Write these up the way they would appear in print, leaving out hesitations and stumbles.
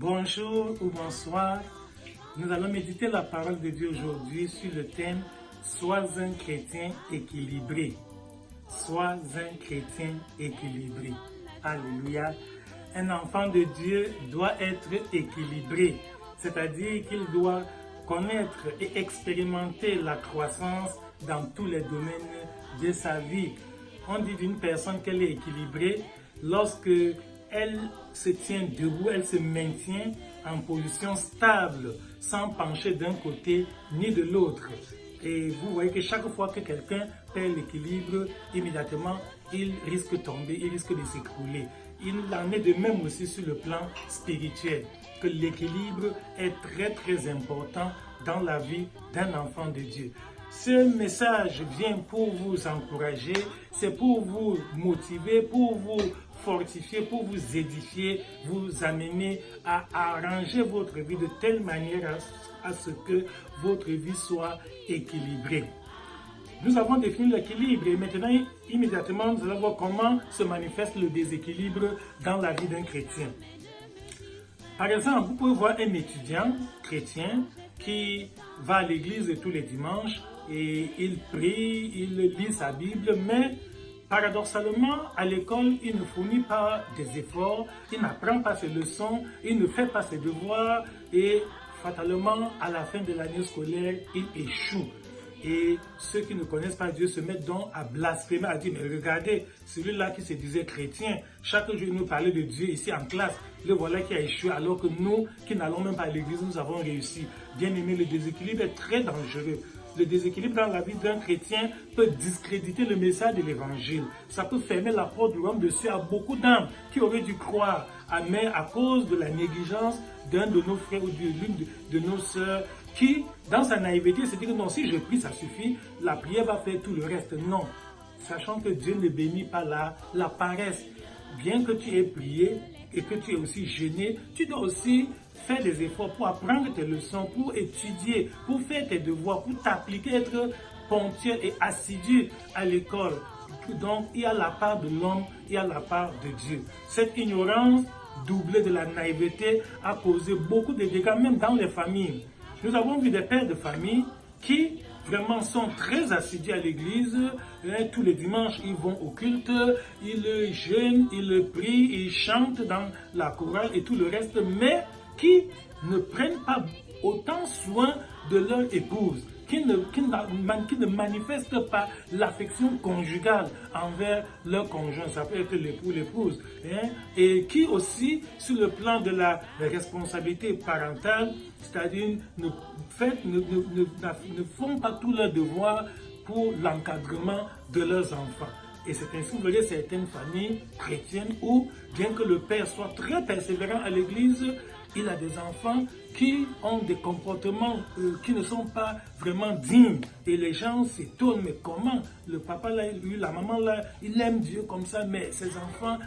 Bonjour ou bonsoir. Nous allons méditer la parole de Dieu aujourd'hui sur le thème « Sois un chrétien équilibré ». Sois un chrétien équilibré. Alléluia. Un enfant de Dieu doit être équilibré, c'est-à-dire qu'il doit connaître et expérimenter la croissance dans tous les domaines de sa vie. On dit d'une personne qu'elle est équilibrée lorsque elle se tient debout, elle se maintient en position stable, sans pencher d'un côté ni de l'autre. Et vous voyez que chaque fois que quelqu'un perd l'équilibre, immédiatement, il risque de tomber, il risque de s'écrouler. Il en est de même aussi sur le plan spirituel, que l'équilibre est très important dans la vie d'un enfant de Dieu. Ce message vient pour vous encourager, c'est pour vous motiver, pour vous fortifier, pour vous édifier, vous amener à arranger votre vie de telle manière à ce que votre vie soit équilibrée. Nous avons défini l'équilibre et maintenant, immédiatement, nous allons voir comment se manifeste le déséquilibre dans la vie d'un chrétien. Par exemple, vous pouvez voir un étudiant chrétien qui va à l'église tous les dimanches et il prie, il lit sa Bible, mais paradoxalement, à l'école, il ne fournit pas des efforts, il n'apprend pas ses leçons, il ne fait pas ses devoirs et fatalement, à la fin de l'année scolaire, il échoue. Et ceux qui ne connaissent pas Dieu se mettent donc à blasphémer, à dire, mais regardez, celui-là qui se disait chrétien, chaque jour il nous parlait de Dieu ici en classe, le voilà qui a échoué, alors que nous, qui n'allons même pas à l'église, nous avons réussi. Bien aimé, le déséquilibre est très dangereux. Le déséquilibre dans la vie d'un chrétien peut discréditer le message de l'évangile. Ça peut fermer la porte du royaume de Dieu à beaucoup d'âmes qui auraient dû croire, mais à cause de la négligence d'un de nos frères ou de l'une de nos sœurs qui, dans sa naïveté, se dit que non, si je prie, ça suffit, la prière va faire tout le reste. Non, sachant que Dieu ne bénit pas la paresse. Bien que tu aies prié et que tu es aussi gêné, tu dois aussi faire des efforts pour apprendre tes leçons, pour étudier, pour faire tes devoirs, pour t'appliquer, être ponctuel et assidu à l'école. Donc, il y a la part de l'homme, il y a la part de Dieu. Cette ignorance doublée de la naïveté a causé beaucoup de dégâts, même dans les familles. Nous avons vu des pères de famille qui vraiment sont très assidus à l'église. Tous les dimanches, ils vont au culte, ils jeûnent, ils prient, ils chantent dans la chorale et tout le reste, mais qui ne prennent pas autant soin de leur épouse, qui ne manifestent pas l'affection conjugale envers leur conjoint, ça peut être l'époux, l'épouse, et qui aussi, sur le plan de la responsabilité parentale, c'est-à-dire ne font pas tout leur devoir pour l'encadrement de leurs enfants. Et c'est ainsi que vous voyez certaines familles chrétiennes où, bien que le père soit très persévérant à l'église, il a des enfants qui ont des comportements qui ne sont pas vraiment dignes. Et les gens s'étonnent, mais comment le papa là, lui, la maman là, il aime Dieu comme ça, mais ses enfants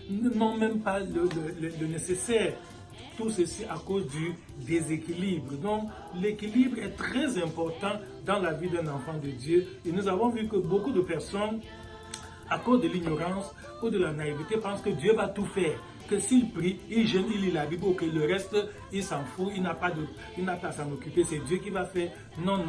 n'ont même pas le nécessaire. Tout ceci à cause du déséquilibre. Donc, l'équilibre est très important dans la vie d'un enfant de Dieu. Et nous avons vu que beaucoup de personnes, à cause de l'ignorance ou de la naïveté, pensent que Dieu va tout faire. Que s'il prie, il jeûne, il lit la Bible, que le reste, il s'en fout, il n'a pas à s'en occuper, c'est Dieu qui va faire. Non,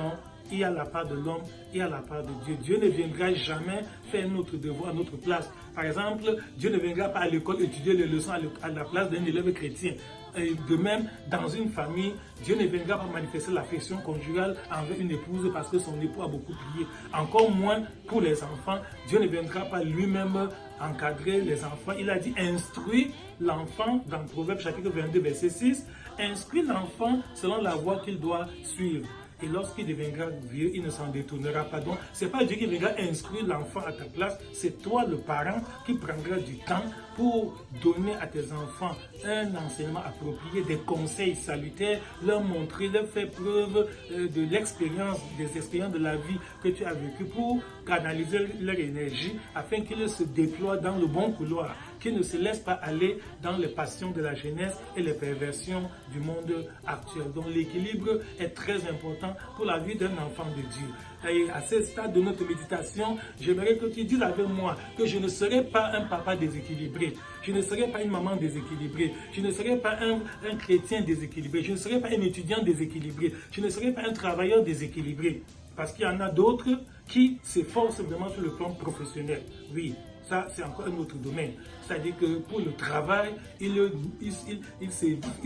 il y a la part de l'homme, il y a la part de Dieu. Dieu ne viendra jamais faire notre devoir à notre place. Par exemple, Dieu ne viendra pas à l'école étudier les leçons à la place d'un élève chrétien. Et de même, dans une famille, Dieu ne viendra pas manifester l'affection conjugale envers une épouse parce que son époux a beaucoup prié. Encore moins pour les enfants, Dieu ne viendra pas lui-même encadrer les enfants. Il a dit instruire l'enfant dans Proverbe chapitre 22 verset 6, instruire l'enfant selon la voie qu'il doit suivre. Et lorsqu'il deviendra vieux, il ne s'en détournera pas. Donc, ce n'est pas Dieu qui viendra instruire l'enfant à ta place, c'est toi le parent qui prendra du temps pour donner à tes enfants un enseignement approprié, des conseils salutaires, leur montrer, leur faire preuve de l'expérience, des expériences de la vie que tu as vécues pour canaliser leur énergie afin qu'ils se déploient dans le bon couloir. qui ne se laisse pas aller dans les passions de la jeunesse et les perversions du monde actuel. Donc l'équilibre est très important pour la vie d'un enfant de Dieu. Et à ce stade de notre méditation, j'aimerais que tu dises avec moi que je ne serai pas un papa déséquilibré, je ne serai pas une maman déséquilibrée, je ne serai pas un chrétien déséquilibré, je ne serai pas un étudiant déséquilibré, je ne serai pas un travailleur déséquilibré. Parce qu'il y en a d'autres qui s'efforcent vraiment sur le plan professionnel. Oui, ça c'est encore un autre domaine. C'est-à-dire que pour le travail, il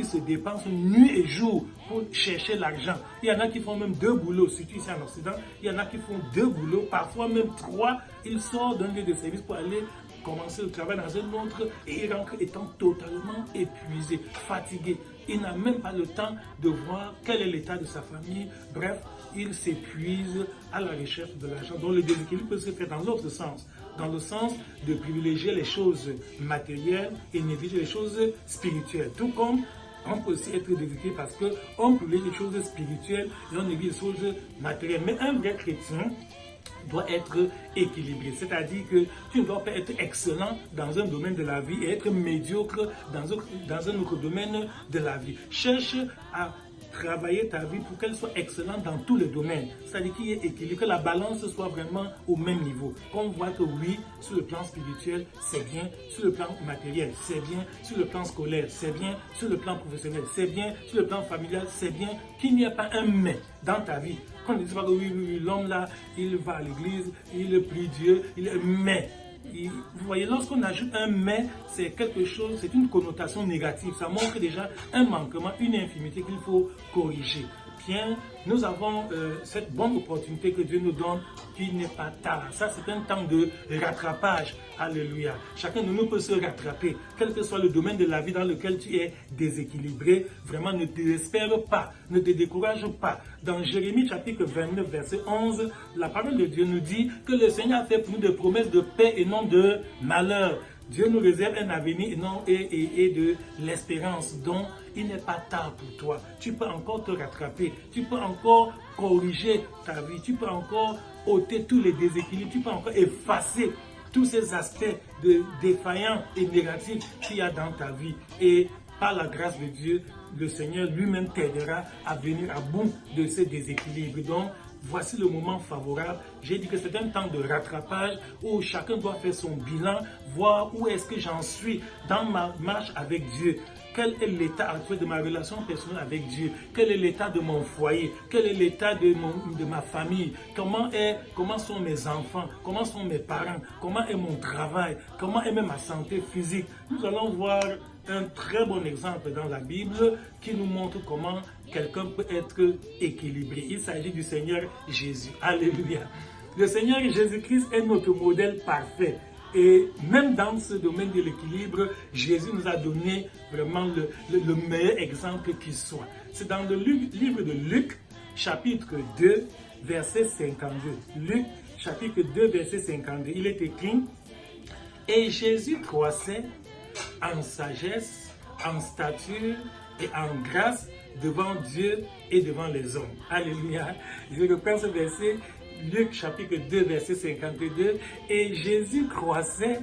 se dépense nuit et jour pour chercher l'argent. Il y en a qui font même 2 boulots, surtout ici en Occident. Il y en a qui font 2 boulots, parfois même 3. Ils sortent d'un lieu de service pour aller commencer le travail dans un autre et il rentre étant totalement épuisé, fatigué. Il n'a même pas le temps de voir quel est l'état de sa famille. Bref, il s'épuise à la recherche de l'argent. Donc le déséquilibre peut se faire dans l'autre sens, dans le sens de privilégier les choses matérielles et négliger les choses spirituelles. Tout comme on peut aussi être déséquilibré parce qu'on privilégie les choses spirituelles et on néglige les choses matérielles. Mais un vrai chrétien doit être équilibré, c'est-à-dire que tu ne dois pas être excellent dans un domaine de la vie et être médiocre dans un autre domaine de la vie. Cherche à travailler ta vie pour qu'elle soit excellente dans tous les domaines, c'est-à-dire qu'il y ait équilibre, que la balance soit vraiment au même niveau. Qu'on voit que oui, sur le plan spirituel, c'est bien, sur le plan matériel, c'est bien, sur le plan scolaire, c'est bien, sur le plan professionnel, c'est bien, sur le plan familial, c'est bien, qu'il n'y ait pas un mais dans ta vie. Qu'on ne dise pas que oui, l'homme là, il va à l'église, il prie Dieu, mais... Vous voyez, lorsqu'on ajoute un mais, c'est quelque chose, c'est une connotation négative. Ça montre déjà un manquement, une infimité qu'il faut corriger. Bien, nous avons cette bonne opportunité que Dieu nous donne, qui n'est pas tard. Ça, c'est un temps de rattrapage. Alléluia. Chacun de nous peut se rattraper, quel que soit le domaine de la vie dans lequel tu es déséquilibré. Vraiment, ne te désespère pas, ne te décourage pas. Dans Jérémie chapitre 29, verset 11, la parole de Dieu nous dit que le Seigneur a fait pour nous des promesses de paix et non de malheur. Dieu nous réserve un avenir et de l'espérance. Donc, il n'est pas tard pour toi. Tu peux encore te rattraper. Tu peux encore corriger ta vie. Tu peux encore ôter tous les déséquilibres. Tu peux encore effacer tous ces aspects défaillants et négatifs qu'il y a dans ta vie. Et par la grâce de Dieu, le Seigneur lui-même t'aidera à venir à bout de ces déséquilibres. Donc, voici le moment favorable. J'ai dit que c'est un temps de rattrapage où chacun doit faire son bilan, voir où est-ce que j'en suis dans ma marche avec Dieu. Quel est l'état actuel de ma relation personnelle avec Dieu? Quel est l'état de mon foyer? Quel est l'état de ma famille? Comment sont mes enfants? Comment sont mes parents? Comment est mon travail? Comment est même ma santé physique? Nous allons voir un très bon exemple dans la Bible qui nous montre comment quelqu'un peut être équilibré. Il s'agit du Seigneur Jésus. Alléluia. Le Seigneur Jésus-Christ est notre modèle parfait. Et même dans ce domaine de l'équilibre, Jésus nous a donné vraiment le meilleur exemple qui soit. C'est dans le livre de Luc, chapitre 2, verset 52. Luc, chapitre 2, verset 52. Il est écrit: « Et Jésus croissait en sagesse, en stature et en grâce devant Dieu et devant les hommes. » Alléluia. Je reprends ce verset, Luc chapitre 2, verset 52. Et Jésus croissait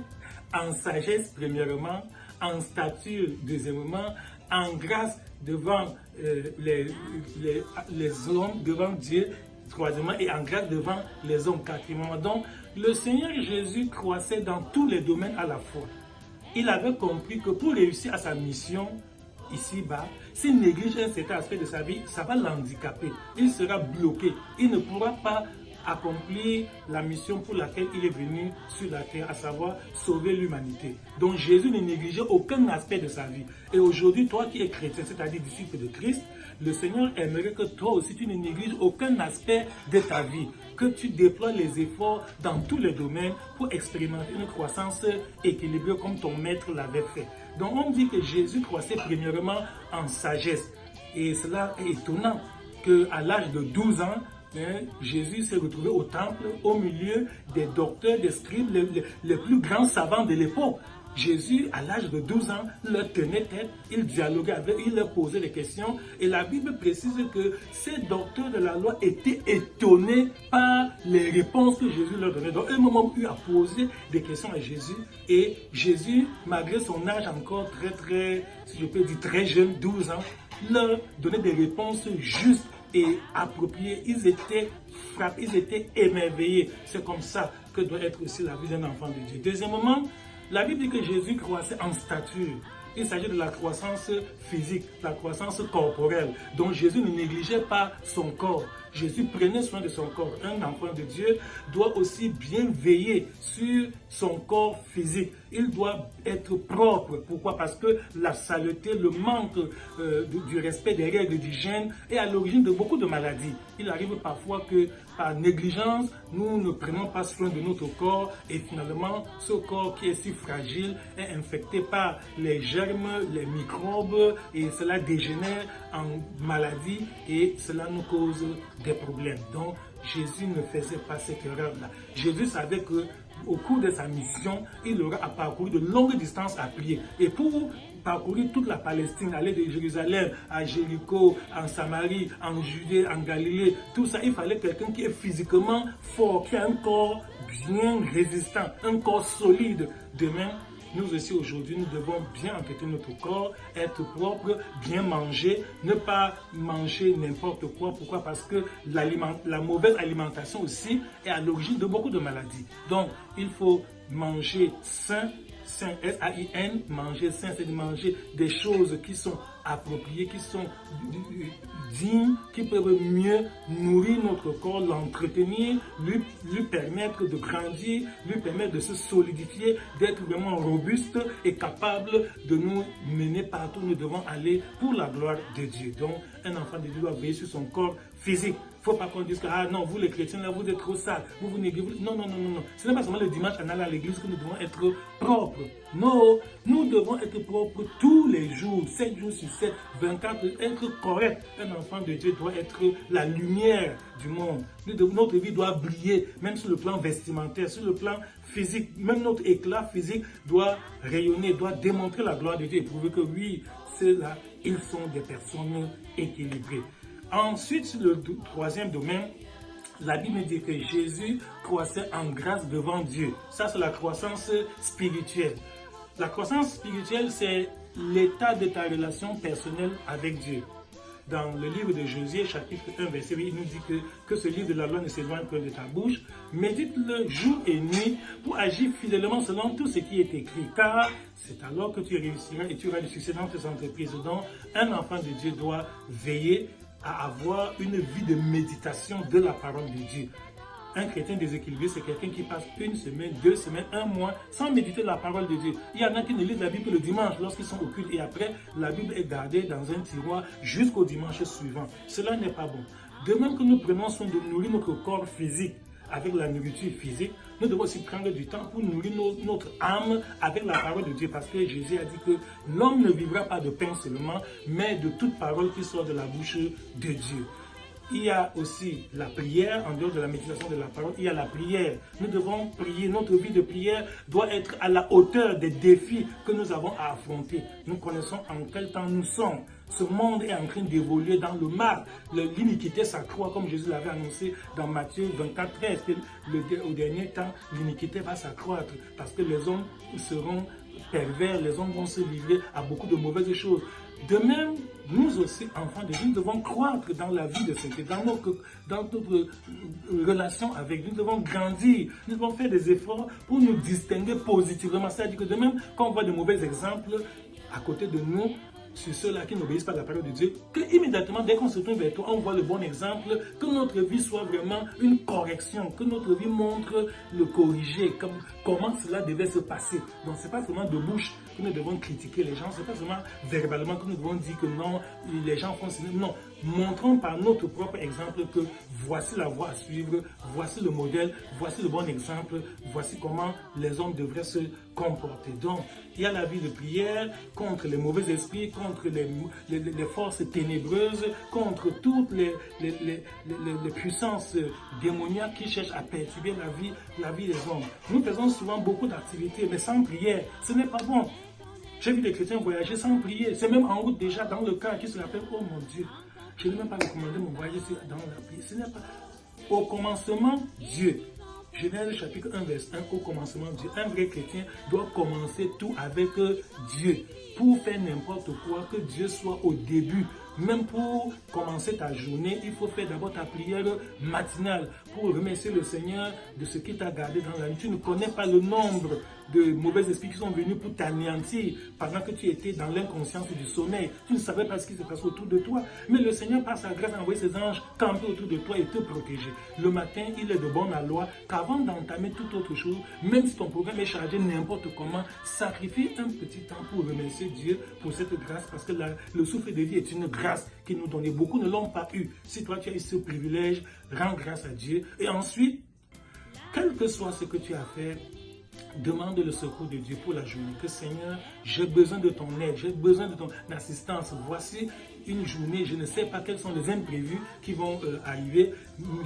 en sagesse premièrement, en stature deuxièmement, en grâce devant les hommes, devant Dieu troisièmement, et en grâce devant les hommes quatrièmement. Donc, le Seigneur Jésus croissait dans tous les domaines à la fois. Il avait compris que pour réussir à sa mission ici-bas, s'il néglige un certain aspect de sa vie, ça va l'handicaper. Il sera bloqué. Il ne pourra pas accomplir la mission pour laquelle il est venu sur la terre, à savoir sauver l'humanité. Donc Jésus ne négligeait aucun aspect de sa vie. Et aujourd'hui, toi qui es chrétien, c'est-à-dire disciple de Christ, le Seigneur aimerait que toi aussi tu ne négliges aucun aspect de ta vie, que tu déploies les efforts dans tous les domaines pour expérimenter une croissance équilibrée comme ton maître l'avait fait. Donc on dit que Jésus croissait premièrement en sagesse. Et cela est étonnant qu'à l'âge de 12 ans, Jésus s'est retrouvé au temple au milieu des docteurs, des scribes, les plus grands savants de l'époque. Jésus, à l'âge de 12 ans, leur tenait tête, il dialoguait avec eux, il leur posait des questions. Et la Bible précise que ces docteurs de la loi étaient étonnés par les réponses que Jésus leur donnait. Donc, eux-mêmes ont eu à poser des questions à Jésus. Et Jésus, malgré son âge encore très, si je peux dire, très jeune, 12 ans, leur donnait des réponses justes et appropriées. Ils étaient frappés, ils étaient émerveillés. C'est comme ça que doit être aussi la vie d'un enfant de Dieu. Deuxièmement, la Bible dit que Jésus croissait en stature. Il s'agit de la croissance physique, la croissance corporelle. Donc Jésus ne négligeait pas son corps. Jésus prenait soin de son corps. Un enfant de Dieu doit aussi bien veiller sur son corps physique. Il doit être propre. Pourquoi? Parce que la saleté, le manque du respect des règles d'hygiène est à l'origine de beaucoup de maladies. Il arrive parfois que par négligence, nous ne prenons pas soin de notre corps et finalement, ce corps qui est si fragile est infecté par les germes, les microbes et cela dégénère en maladie et cela nous cause des problèmes. Donc, Jésus ne faisait pas cette erreur-là. Jésus savait que au cours de sa mission, il aura à parcourir de longues distances à pied. Et pour parcourir toute la Palestine, aller de Jérusalem à Jéricho, en Samarie, en Judée, en Galilée, tout ça, il fallait quelqu'un qui est physiquement fort, qui a un corps bien résistant, un corps solide. Demain, nous aussi aujourd'hui, nous devons bien entretenir notre corps, être propre, bien manger, ne pas manger n'importe quoi. Pourquoi? Parce que la mauvaise alimentation aussi est à l'origine de beaucoup de maladies. Donc, il faut manger sain, sain, S-A-I-N, manger sain, c'est de manger des choses qui sont appropriées, qui sont dignes, qui peuvent mieux nourrir notre corps, l'entretenir, lui permettre de grandir, lui permettre de se solidifier, d'être vraiment robuste et capable de nous mener partout où nous devons aller pour la gloire de Dieu. Donc, un enfant de Dieu doit veiller sur son corps physique. Il ne faut pas qu'on dise que ah non, vous les chrétiens, là, vous êtes trop sales, vous négligez. Non. Ce n'est pas seulement le dimanche en allant à l'église que nous devons être propres. Non, nous devons être propres tous les jours, 7 jours sur 7, 24, être correct. Un enfant de Dieu doit être la lumière du monde. Notre vie doit briller, même sur le plan vestimentaire, sur le plan physique. Même notre éclat physique doit rayonner, doit démontrer la gloire de Dieu et prouver que oui, ceux-là, ils sont des personnes équilibrées. Ensuite, sur le troisième domaine, la Bible dit que Jésus croissait en grâce devant Dieu. Ça, c'est la croissance spirituelle. La croissance spirituelle, c'est l'état de ta relation personnelle avec Dieu. Dans le livre de Josué, chapitre 1, verset 8, il nous dit que ce livre de la loi ne s'éloigne pas de ta bouche. Médite-le jour et nuit pour agir fidèlement selon tout ce qui est écrit. Car c'est alors que tu réussiras et tu auras du succès dans tes entreprises. Donc, un enfant de Dieu doit veiller à avoir une vie de méditation de la parole de Dieu. Un chrétien déséquilibré, c'est quelqu'un qui passe une semaine, 2 semaines, 1 mois sans méditer la parole de Dieu. Il y en a qui ne lisent la Bible que le dimanche lorsqu'ils sont au culte et après, la Bible est gardée dans un tiroir jusqu'au dimanche suivant. Cela n'est pas bon. De même que nous prenons soin de nourrir notre corps physique avec la nourriture physique, nous devons aussi prendre du temps pour nourrir notre âme avec la parole de Dieu. Parce que Jésus a dit que l'homme ne vivra pas de pain seulement, mais de toute parole qui sort de la bouche de Dieu. Il y a aussi la prière, en dehors de la méditation de la parole, il y a la prière. Nous devons prier, notre vie de prière doit être à la hauteur des défis que nous avons à affronter. Nous connaissons en quel temps nous sommes. Ce monde est en train d'évoluer dans le mal. L'iniquité s'accroît, comme Jésus l'avait annoncé dans Matthieu 24, 13. Au dernier temps, l'iniquité va s'accroître parce que les hommes seront pervers, les hommes vont se livrer à beaucoup de mauvaises choses. De même, nous aussi, enfants de Dieu, nous devons croître dans la vie de sainteté, dans notre relation avec Dieu. Nous devons grandir, nous devons faire des efforts pour nous distinguer positivement. C'est-à-dire que de même, quand on voit de mauvais exemples à côté de nous, sur ceux-là qui n'obéissent pas à la parole de Dieu, que immédiatement, dès qu'on se tourne vers toi, on voit le bon exemple, que notre vie soit vraiment une correction, que notre vie montre le corriger, comment cela devait se passer. Donc, ce n'est pas seulement de bouche que nous devons critiquer les gens, ce n'est pas seulement verbalement que nous devons dire que non, les gens font cela. Non, montrons par notre propre exemple que voici la voie à suivre, voici le modèle, voici le bon exemple, voici comment les hommes devraient se comporter. Donc, Il y a la vie de prière contre les mauvais esprits, contre les forces ténébreuses, contre toutes les puissances démoniaques qui cherchent à perturber la vie des hommes. Nous faisons souvent beaucoup d'activités, mais sans prière, ce n'est pas bon. J'ai vu des chrétiens voyager sans prier. C'est même en route déjà dans le cas qui se rappelle, oh mon Dieu, je n'ai même pas recommandé mon voyage dans la prière. Ce n'est pas. Au commencement, Dieu. Genèse chapitre 1, verset 1, au commencement, Dieu. Un vrai chrétien doit commencer tout avec Dieu. Pour faire n'importe quoi, que Dieu soit au début. Même pour commencer ta journée, il faut faire d'abord ta prière matinale pour remercier le Seigneur de ce qu'il t'a gardé dans la nuit. Tu ne connais pas le nombre de mauvais esprits qui sont venus pour t'anéantir pendant que tu étais dans l'inconscience du sommeil. Tu ne savais pas ce qui se passe autour de toi. Mais le Seigneur, par sa grâce, a envoyé ses anges camper autour de toi et te protéger. Le matin, il est de bonne loi qu'avant d'entamer toute autre chose, même si ton programme est chargé n'importe comment, sacrifie un petit temps pour remercier Dieu pour cette grâce, parce que le souffle de vie est une grâce qu'il nous donne. Beaucoup ne l'ont pas eu. Si toi, tu as eu ce privilège, rends grâce à Dieu. Et ensuite, quel que soit ce que tu as fait, demande le secours de Dieu pour la journée. Que Seigneur, j'ai besoin de ton aide, j'ai besoin de ton assistance. Voici une journée, je ne sais pas quels sont les imprévus qui vont arriver.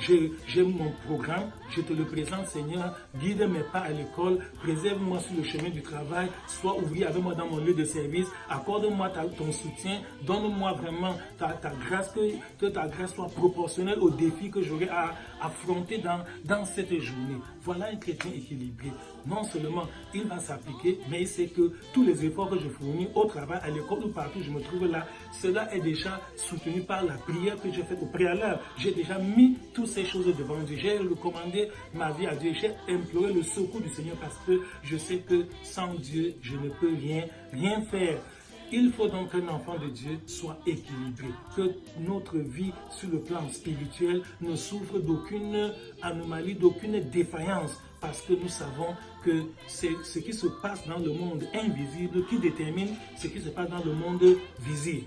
J'ai mon programme, je te le présente Seigneur. Guide mes pas à l'école, préserve-moi sur le chemin du travail, sois ouvrier avec moi dans mon lieu de service, accorde-moi ton soutien, donne-moi vraiment ta grâce, que ta grâce soit proportionnelle aux défis que j'aurai à affronter dans cette journée. Voilà un chrétien équilibré. Non seulement il va s'appliquer, mais il sait que tous les efforts que je fournis au travail, à l'école ou partout où je me trouve là, cela est déjà soutenu par la prière que j'ai faite au préalable. J'ai déjà mis toutes ces choses devant Dieu. J'ai recommandé ma vie à Dieu. J'ai imploré le secours du Seigneur parce que je sais que sans Dieu, je ne peux rien faire. Il faut donc qu'un enfant de Dieu soit équilibré, que notre vie sur le plan spirituel ne souffre d'aucune anomalie, d'aucune défaillance, parce que nous savons que c'est ce qui se passe dans le monde invisible qui détermine ce qui se passe dans le monde visible.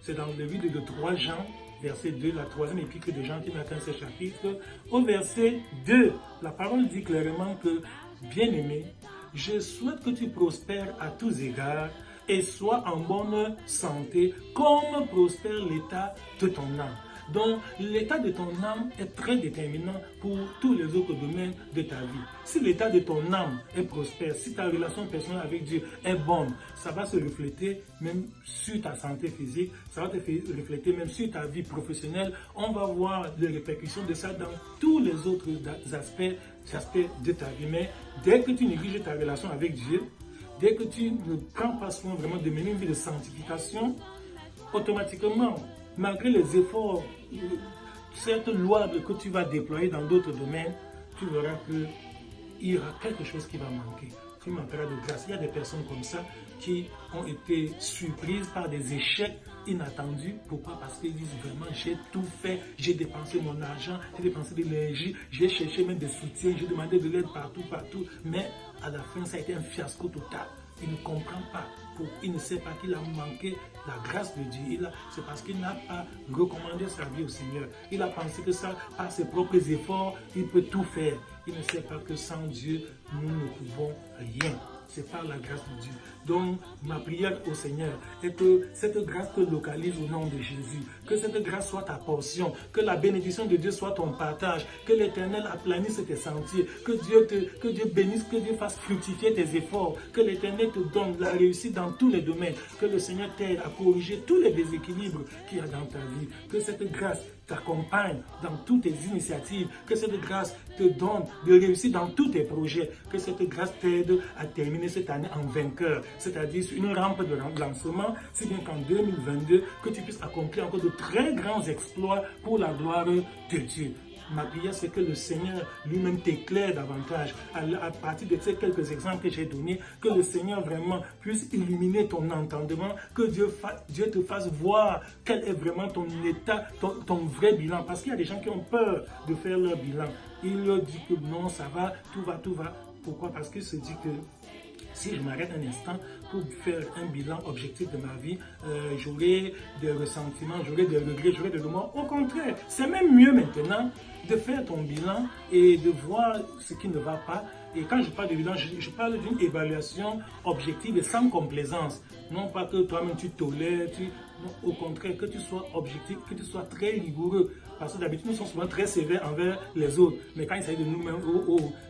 C'est dans le livre de 3 Jean, verset 2, la 3e épître de Jean qui n'a qu'un seul chapitre. Au verset 2, la parole dit clairement que, bien-aimé, je souhaite que tu prospères à tous égards et sois en bonne santé, comme prospère l'état de ton âme. Donc, l'état de ton âme est très déterminant pour tous les autres domaines de ta vie. Si l'état de ton âme est prospère, si ta relation personnelle avec Dieu est bonne, ça va se refléter même sur ta santé physique, ça va te refléter même sur ta vie professionnelle. On va voir les répercussions de ça dans tous les autres aspects de ta vie. Mais dès que tu négliges ta relation avec Dieu, dès que tu ne prends pas soin vraiment de mener une vie de sanctification, automatiquement, malgré les efforts, certes louables que tu vas déployer dans d'autres domaines, tu verras qu'il y aura quelque chose qui va manquer. Tu manqueras de grâce. Il y a des personnes comme ça qui ont été surprises par des échecs inattendus. Pourquoi? Parce qu'ils disent vraiment, j'ai tout fait, j'ai dépensé mon argent, j'ai dépensé de l'énergie, j'ai cherché même des soutiens, j'ai demandé de l'aide partout, mais à la fin, ça a été un fiasco total. Il ne comprend pas. Il ne sait pas qu'il a manqué la grâce de Dieu. C'est parce qu'il n'a pas recommandé sa vie au Seigneur. Il a pensé que ça, par ses propres efforts, il peut tout faire. Il ne sait pas que sans Dieu, nous ne pouvons rien. C'est par la grâce de Dieu. Donc, ma prière au Seigneur est que cette grâce te localise au nom de Jésus. Que cette grâce soit ta portion. Que la bénédiction de Dieu soit ton partage. Que l'Éternel aplanisse tes sentiers. Que Dieu bénisse, que Dieu fasse fructifier tes efforts. Que l'Éternel te donne la réussite dans tous les domaines. Que le Seigneur t'aide à corriger tous les déséquilibres qu'il y a dans ta vie. Que cette grâce t'accompagne dans toutes tes initiatives, que cette grâce te donne de réussir dans tous tes projets, que cette grâce t'aide à terminer cette année en vainqueur, c'est-à-dire sur une rampe de lancement, si bien qu'en 2022, que tu puisses accomplir encore de très grands exploits pour la gloire de Dieu. Ma prière, c'est que le Seigneur lui-même t'éclaire davantage à partir de ces quelques exemples que j'ai donnés, que le Seigneur vraiment puisse illuminer ton entendement, que Dieu te fasse voir quel est vraiment ton état, ton vrai bilan. Parce qu'il y a des gens qui ont peur de faire leur bilan. Il leur dit que non, ça va, tout va. Pourquoi? Parce qu'il se dit que si je m'arrête un instant pour faire un bilan objectif de ma vie, j'aurai des ressentiments, j'aurai des regrets, j'aurai des remords. Au contraire, c'est même mieux maintenant de faire ton bilan et de voir ce qui ne va pas Et quand je parle de bilan, je parle d'une évaluation objective et sans complaisance. Non pas que toi-même tu tolères, non, au contraire, que tu sois objectif, que tu sois très rigoureux. Parce que d'habitude, nous sommes souvent très sévères envers les autres. Mais quand il s'agit de nous-mêmes,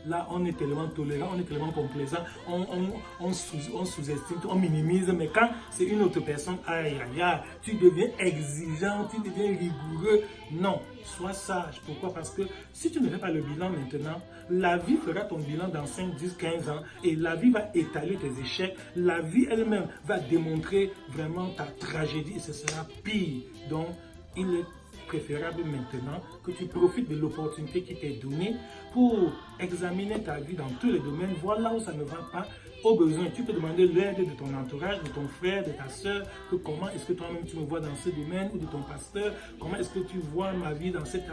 là, on est tellement tolérant, on est tellement complaisant, on sous-estime, on minimise. Mais quand c'est une autre personne, aïe, aïe, aïe, tu deviens exigeant, tu deviens rigoureux. Non, sois sage. Pourquoi? Parce que si tu ne fais pas le bilan maintenant, la vie fera ton bilan dans 5, 10, 15 ans et la vie va étaler tes échecs. La vie elle-même va démontrer vraiment ta tragédie et ce sera pire. Donc, il est préférable maintenant que tu profites de l'opportunité qui t'est donnée pour examiner ta vie dans tous les domaines, voir là où ça ne va pas. Au besoin, tu peux demander l'aide de ton entourage, de ton frère, de ta soeur, que comment est-ce que toi-même tu me vois dans ce domaine, ou de ton pasteur, comment est-ce que tu vois ma vie dans cette...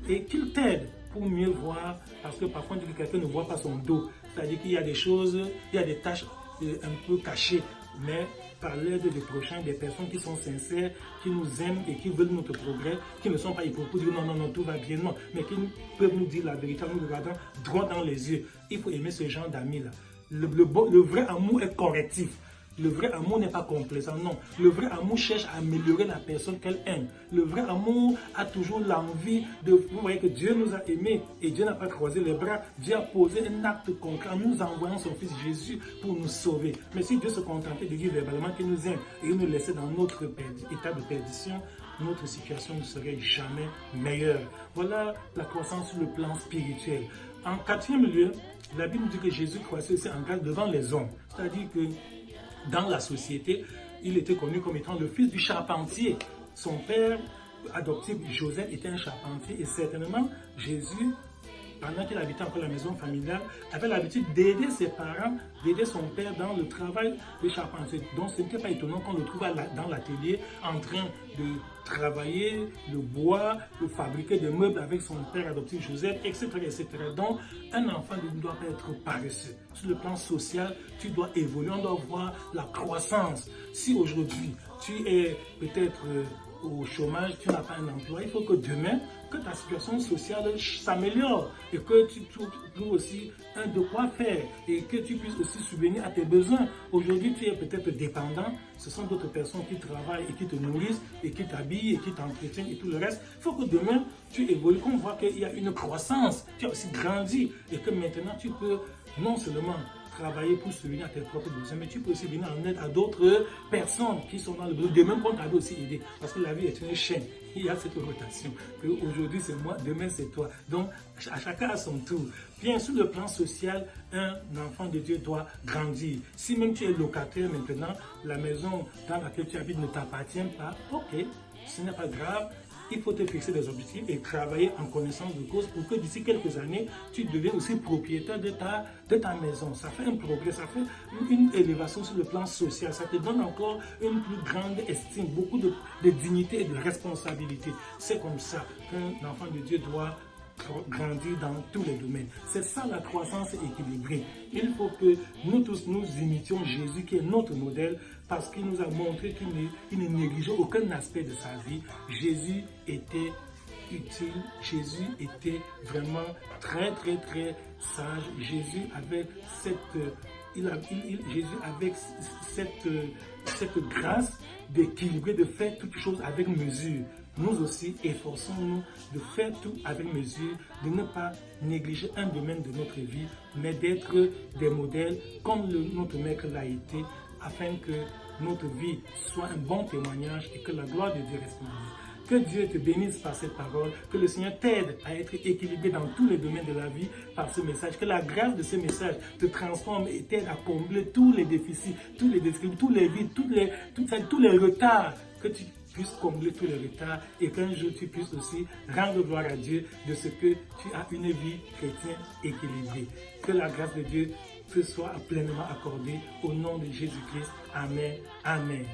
Et qu'il t'aide pour mieux voir, parce que parfois on dit que quelqu'un ne voit pas son dos, c'est-à-dire qu'il y a des choses, il y a des tâches un peu cachées, mais par l'aide des prochains, des personnes qui sont sincères, qui nous aiment et qui veulent notre progrès, qui ne sont pas hypocrites pour dire non, non, non, tout va bien, non, mais qui peuvent nous dire la vérité en nous regardant droit dans les yeux. Il faut aimer ce genre d'amis-là. Le vrai amour est correctif. Le vrai amour n'est pas complaisant, non. Le vrai amour cherche à améliorer la personne qu'elle aime. Le vrai amour a toujours l'envie de... Vous voyez que Dieu nous a aimés et Dieu n'a pas croisé les bras. Dieu a posé un acte concret en nous envoyant son Fils Jésus pour nous sauver. Mais si Dieu se contentait de dire verbalement qu'il nous aime et nous laissait dans notre état de perdition, notre situation ne serait jamais meilleure. Voilà la croissance sur le plan spirituel. En quatrième lieu, la Bible nous dit que Jésus croissait aussi en grâce devant les hommes. C'est-à-dire que dans la société, il était connu comme étant le fils du charpentier. Son père adoptif, Joseph, était un charpentier et certainement Jésus, pendant qu'il habitait encore la maison familiale, avait l'habitude d'aider ses parents, d'aider son père dans le travail de charpentier. Donc ce n'était pas étonnant qu'on le trouve dans l'atelier en train de travailler le bois, de fabriquer des meubles avec son père adoptif Joseph, etc., etc. Donc un enfant ne doit pas être paresseux. Sur le plan social, tu dois évoluer, on doit voir la croissance. Si aujourd'hui tu es peut-être au chômage, tu n'as pas un emploi, il faut que demain, que ta situation sociale s'améliore et que tu trouves aussi un de quoi faire et que tu puisses aussi subvenir à tes besoins. Aujourd'hui, tu es peut-être dépendant, ce sont d'autres personnes qui travaillent et qui te nourrissent et qui t'habillent et qui t'entretiennent et tout le reste. Il faut que demain, tu évolues, qu'on voit qu'il y a une croissance, tu as aussi grandi et que maintenant, tu peux non seulement travailler pour subvenir à tes propres besoins, mais tu peux aussi venir en aide à d'autres personnes qui sont dans le besoin. De même qu'on t'avait aussi aidé. Parce que la vie est une chaîne. Il y a cette rotation. Aujourd'hui c'est moi, demain c'est toi. Donc à chacun à son tour. Bien sûr, le plan social, un enfant de Dieu doit grandir. Si même tu es locataire maintenant, la maison dans laquelle tu habites ne t'appartient pas, ok, ce n'est pas grave. Il faut te fixer des objectifs et travailler en connaissance de cause pour que d'ici quelques années, tu deviennes aussi propriétaire de ta maison. Ça fait un progrès, ça fait une élévation sur le plan social. Ça te donne encore une plus grande estime, beaucoup de dignité et de responsabilité. C'est comme ça qu'un enfant de Dieu doit grandir dans tous les domaines. C'est ça la croissance équilibrée. Il faut que nous tous nous imitions Jésus qui est notre modèle parce qu'il nous a montré qu'il ne négligeait aucun aspect de sa vie. Jésus était utile, Jésus était vraiment très très très sage. Jésus avait cette grâce d'équilibrer, de faire toutes choses avec mesure. Nous aussi, efforçons-nous de faire tout avec mesure, de ne pas négliger un domaine de notre vie, mais d'être des modèles comme notre Maître l'a été, afin que notre vie soit un bon témoignage et que la gloire de Dieu reste en nous. Que Dieu te bénisse par cette parole, que le Seigneur t'aide à être équilibré dans tous les domaines de la vie par ce message, que la grâce de ce message te transforme et t'aide à combler tous les déficits, tous les déséquilibres, tous les vides, tous les retards, que tu puisses combler tous les retards et qu'un jour tu puisses aussi rendre gloire à Dieu de ce que tu as une vie chrétienne équilibrée. Que la grâce de Dieu te soit pleinement accordée au nom de Jésus-Christ. Amen. Amen.